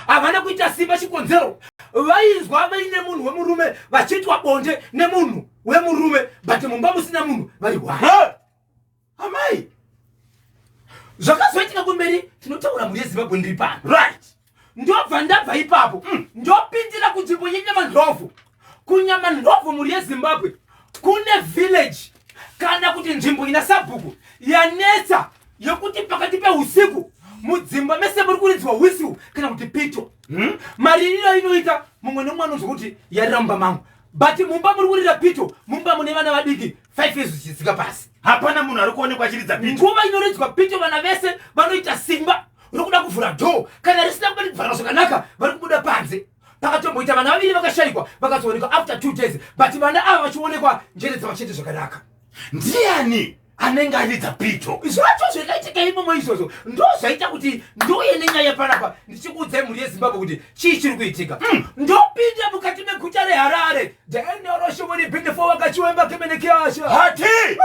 avana kuita simba chikonzero vaizwa vaine munhu wemurume vachitwa bonde nemunhu wemurume but mumba musina munhu vari why amai zvakazoitika kumberi tinotaura muri yezimbabwe ndiri pano right ndobva ndabva ipapo ndopindira kunzvimbo yenyamandlovu kunyamandlovu muri yezimbabwe kune village kana kuti nzvimbo ina sabhuku yanetsa yokuti pakati peusiku mudzimba mese muri kuridzwa whistle kana kuti pito maririro inoita mumwe nomwe anonzwa kuti yarira mumba mangu but mumba muri kurira pito mumba mune vana vadiki 5 years zvichitsika pasi hapana munhu ari kuonekwa achiridza pito nguva inoridzwa pito vana vese vanoita simba rokuda kuvhura dhoo kana risina kubvara zvakanaka vari kubuda panze pakatomboita vana vaviri vakashayikwa vakazoonekwa after 2 days but vana ava vachionekwa njere dzavachete zvakanaka ndiani anenge aridza pito zvacho zvakaitika imomo izvozvo ndo zvaita kuti ndoyene nyaya panapa ndichikuudzai mhuri yezimbabwe kuti chii chiri kuitika ndopinda mukati meguta reharare dzenoroshovoribhindefo vakachiwemba kemenekeyasha hati airi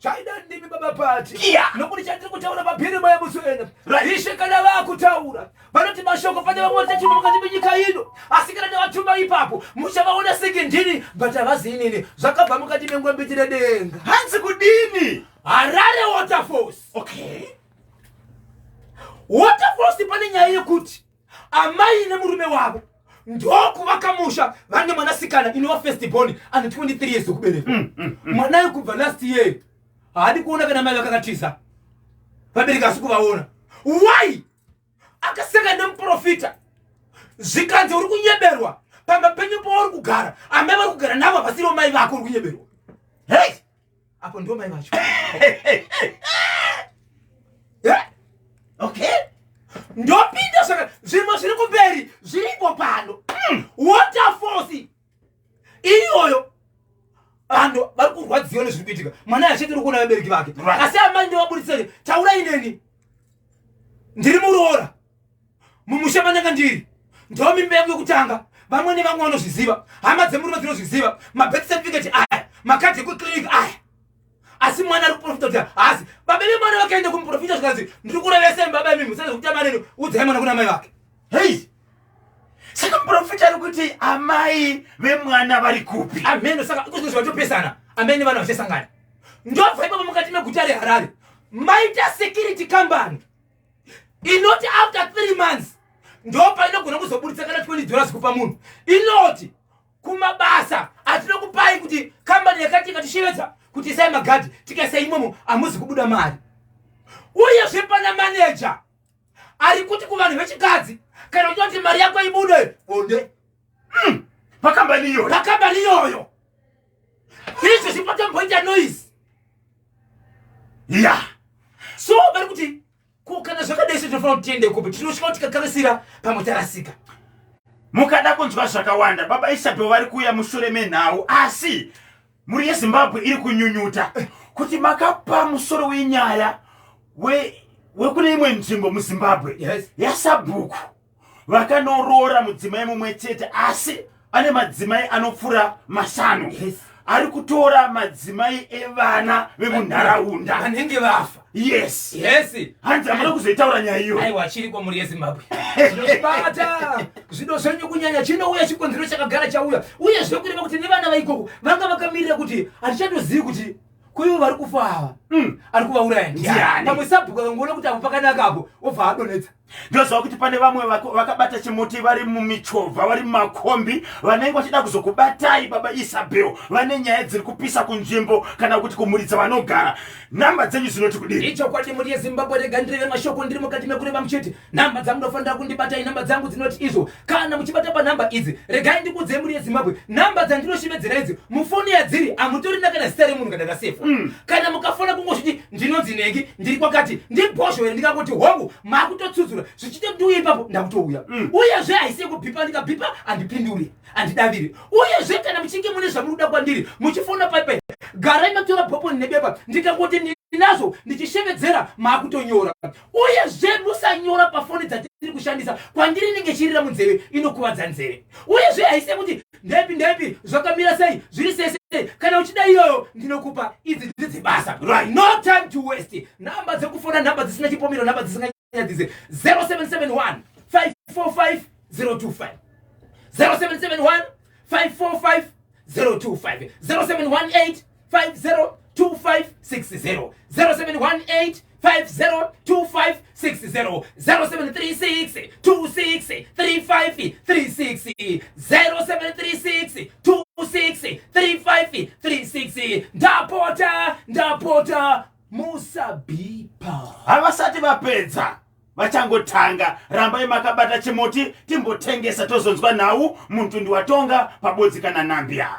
zvaida ndimi baba pati nokuti chandiri kutaura mabhirima emuswena ishe kana vaakutaura vanoti mashoko pane vamwe vatachima mukati menyika ino asi kana ndavatuma ipapo muchavaona senge ndini but havazivi nini zvakabva mukati mengwembitire denga hanzi kudini harare waterfalls okay waterfalls pane nyaya yekuti amai nemurume wavo ndokuvaka musha vane mwanasikana inova firstborn ane 23 years okubereka mwana yekubva last year haadi kuona kana mai vakakatiza vabereka asi kuvaona why akaseka nemuprofita zvikanzi uri kunyeberwa pamapenyu pauri kugara amai vari kugara navo pasiro mai vako uri kunyeberwa hey apo ndo mai vacho okay ndopinda zvaka zvinhu zviri kumberi zviripo pano waterfalls iyoyo vanhu vari kurwadziwa nezviri kuitika mwana achiti uri kuona vabereki vake asi amai ndovabudisei taurai neni ndiri muroora mumusha mananga ndiri ndo mimba yangu yekutanga vamwe nevamwe vanozviziva hama dzemurume dzinozviziva mabirth certificate aya makadhi ekuclinic aya asi mwana ari kuprofita kuti asi baba vemwana vakaenda kumuprofita zvikanzi ndiri kurevesei baba imi musana zvokutama neni udzai mwana kuna mai vake hei saka muprofita ari kuti amai vemwana vari kupi ameno saka ikuzvinhu zvatopesana amai nevana vachasangana ndobva ipapo mukati meguta reharare maita security company inoti after 3 months ndopa inogona kuzobudisa kana $20 kupa munhu inoti kumabasa atinokupai kuti kambani yakati ikatishevedza kuti isai magadhi tikaisa imomo hamuzi kubuda mari uyezve pana maneja ari kuti kuvanhu vechikadzi kana uchida kuti mari yako ibude onde pakambani iyoyo izvo zvipatomboita noise so vari kuti kana zvakadai sezvinofanira kuti tiende kupi tinosvika kuti tikakarisira pamwe tarasika mukada kunzwa zvakawanda baba isapo vari kuuya mushure menhau asi muri yezimbabwe iri kunyunyuta kuti makapa musoro wenyaya wekune imwe nzvimbo muzimbabwe yasabhuku vakanorora mudzimai mumwe chete asi ane madzimai anopfuura 5 ari kutora madzimai evana vemunharaunda anenge vafa yes hanzi amada kuzoitaura nyaya iyo aiwa chiriko muri yezimbabwe zvinozvibata zvido zvenyu kunyanya chinouya chikonzero chakagara chauya uye zvekureva kuti nevana vaikoko vanga vakamirira kuti hatichatozivi kuti kuivo vari kufa ava ari kuvauraya ndiani pamwe sabhuku akangoona kuti apo pakanaka apo obva adonetsa ndoziva kuti pane vamwe vakabata chimuti vari mumichovha vari mumakombi vanenge vachida kuzokubatai baba isabel vane nyaya dziri kupisa kunzvimbo kana kuti kumuridza vanogara nhamba dzenyu zinoti kudini ichokwadi muri yezimbabwe rega ndireve mashoko ndiri mukati mekureva muchiti nhamba dzamunofanira kundibatai nhamba dzangu dzinoti izvo kana muchibata panhamba idzi regai ndikudzei muri yezimbabwe nhamba dzandinoshevedzera idzi mufoni yadziri hamutorina kana zita remunhu kana kasefa kana mukafona kungozviti ndinonzi nengi ndiri kwakati ndibhozhovere ndikangoti hongu makutotsudzura zvichite ndiuye ipapo ndakutouya uyezve haisi kubhipa ndikabhipa handipinduri handidaviri uyezve kana muchinge mune zvamunoda kwandiri muchifona paipai garai matora bhoponi nebepa ndikangoti ndinazvo ndichishevedzera makutonyora uyezve musanyora pafoni dzatiri kushandisa kwandiri ninge chirira munzeve inokuvadza nzeve uyezve haisi kuti ndepi zvakamira sei zviri sese kana uchida iyoyo ndinokupa idzi dzebasa no time to waste nhamba dzekufona nhamba dzisina chipomero nhamba dzisinganyadzise 0771 545 025 0771 545 025 0718 502560 0718 502560 0736 26 35 36 0736 26 35 36 ndapota musabipa. Havasati vapedza vachangotanga rambai makabata chimoti timbotengesa tozonzwa nawu muntu ndiwatonga pabodzi kana nambya.